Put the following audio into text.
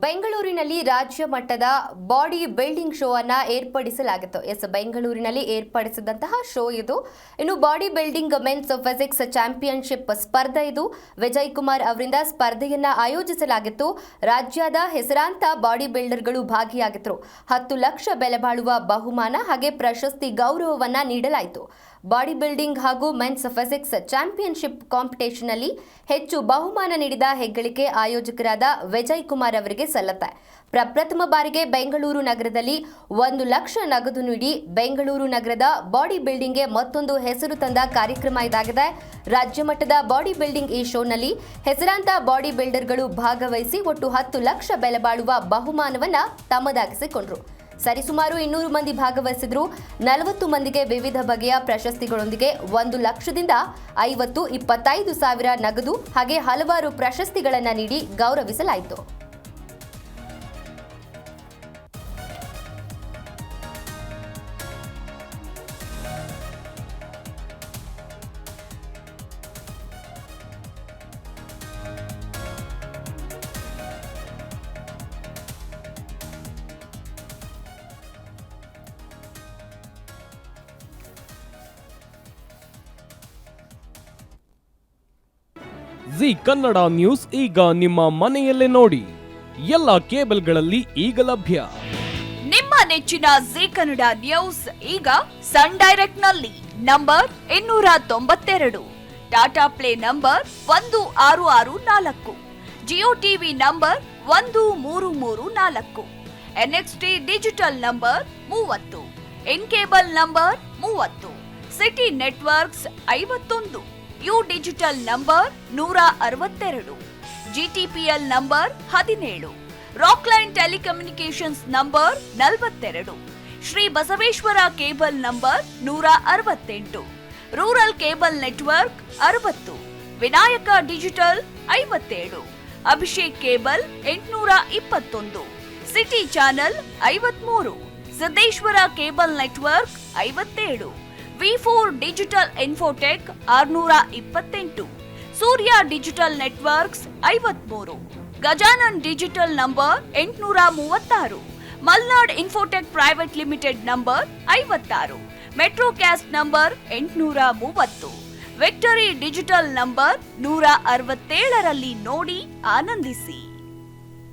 ಬೆಂಗಳೂರಿನಲ್ಲಿ ರಾಜ್ಯ ಮಟ್ಟದ ಬಾಡಿ ಬಿಲ್ಡಿಂಗ್ ಶೋ ಅನ್ನು ಏರ್ಪಡಿಸಲಾಗಿತ್ತು. ಬೆಂಗಳೂರಿನಲ್ಲಿ ಏರ್ಪಡಿಸಿದಂತಹ ಶೋ ಇದು. ಇನ್ನು body building men's physics championship ಸ್ಪರ್ಧೆ ಇದು. ವಿಜಯ್ ಕುಮಾರ್ ಅವರಿಂದ ಸ್ಪರ್ಧೆಯನ್ನ ಆಯೋಜಿಸಲಾಗಿತ್ತು. ರಾಜ್ಯದ ಹೆಸರಾಂತ ಬಾಡಿ ಬಿಲ್ಡರ್ಗಳು ಭಾಗಿಯಾಗಿದ್ದರು. 10 ಲಕ್ಷ ಬೆಲೆ ಬಾಳುವ ಬಹುಮಾನ ಹಾಗೆ ಪ್ರಶಸ್ತಿ ಗೌರವವನ್ನ ನೀಡಲಾಯಿತು. ಬಾಡಿ ಬಿಲ್ಡಿಂಗ್ ಹಾಗೂ ಮೆನ್ಸ್ ಫಿಸಿಕ್ಸ್ ಚಾಂಪಿಯನ್ಶಿಪ್ ಕಾಂಪಿಟೇಷನ್ ಅಲ್ಲಿ ಹೆಚ್ಚು ಬಹುಮಾನ ನೀಡಿದ ಹೆಗ್ಗಳಿಕೆ ಆಯೋಜಕರಾದ ವಿಜಯ್ ಕುಮಾರ್ ಅವರಿಗೆ ಸಲ್ಲುತ್ತೆ. ಪ್ರಪ್ರಥಮ ಬಾರಿಗೆ ಬೆಂಗಳೂರು ನಗರದಲ್ಲಿ 1 ಲಕ್ಷ ನಗದು ನೀಡಿ ಬೆಂಗಳೂರು ನಗರದ ಬಾಡಿ ಬಿಲ್ಡಿಂಗ್ಗೆ ಮತ್ತೊಂದು ಹೆಸರು ತಂದ ಕಾರ್ಯಕ್ರಮ ಇದಾಗಿದೆ. ರಾಜ್ಯ ಮಟ್ಟದ ಬಾಡಿ ಬಿಲ್ಡಿಂಗ್ ಈ ಶೋನಲ್ಲಿ ಹೆಸರಾಂತ ಬಾಡಿ ಬಿಲ್ಡರ್ಗಳು ಭಾಗವಹಿಸಿ ಒಟ್ಟು 10 ಲಕ್ಷ ಬೆಲೆ ಬಾಳುವ ಬಹುಮಾನವನ್ನ ತಮ್ಮದಾಗಿಸಿಕೊಂಡರು. ಸರಿಸುಮಾರು 200 ಮಂದಿ ಭಾಗವಹಿಸಿದ್ರು. 40 ಮಂದಿಗೆ ವಿವಿಧ ಬಗೆಯ ಪ್ರಶಸ್ತಿಗಳೊಂದಿಗೆ 1 ಲಕ್ಷದಿಂದ 50, 25 ಸಾವಿರ ನಗದು ಹಾಗೆ ಹಲವಾರು ಪ್ರಶಸ್ತಿಗಳನ್ನು ನೀಡಿ ಗೌರವಿಸಲಾಯಿತು. ಜಿ ಕನ್ನಡ ನ್ಯೂಸ್ ಈಗ ನಿಮ್ಮ ಮನೆಯಲ್ಲೇ ನೋಡಿ. ಎಲ್ಲ ಕೇಬಲ್ಗಳಲ್ಲಿ ಈಗ ಲಭ್ಯ. ನಿಮ್ಮ ನೆಚ್ಚಿನ ಜಿ ಕನ್ನಡ ನ್ಯೂಸ್ ಈಗ ಸನ್ ಡೈರೆಕ್ಟ್ ನಲ್ಲಿ number 292, Tata play number 1664, Jio TV number 1334, NXT digital number 30, in cable number 30, city networks 51, U digital number 162, GTPL number 17, Rockline telecommunications number 42, Shri Basaveshwara cable number 168, rural cable network 60, Vinayaka digital 57, Abhishek cable 821, city channel 53, Siddeshwara cable network 57, V4 digital Infotech 628, Surya digital networks 53, Gajanan digital number 836, Malnad Infotech private limited number 56, Metrocast number 830, Victory digital number 167ರಲ್ಲಿ ನೋಡಿ ಆನಂದಿಸಿ.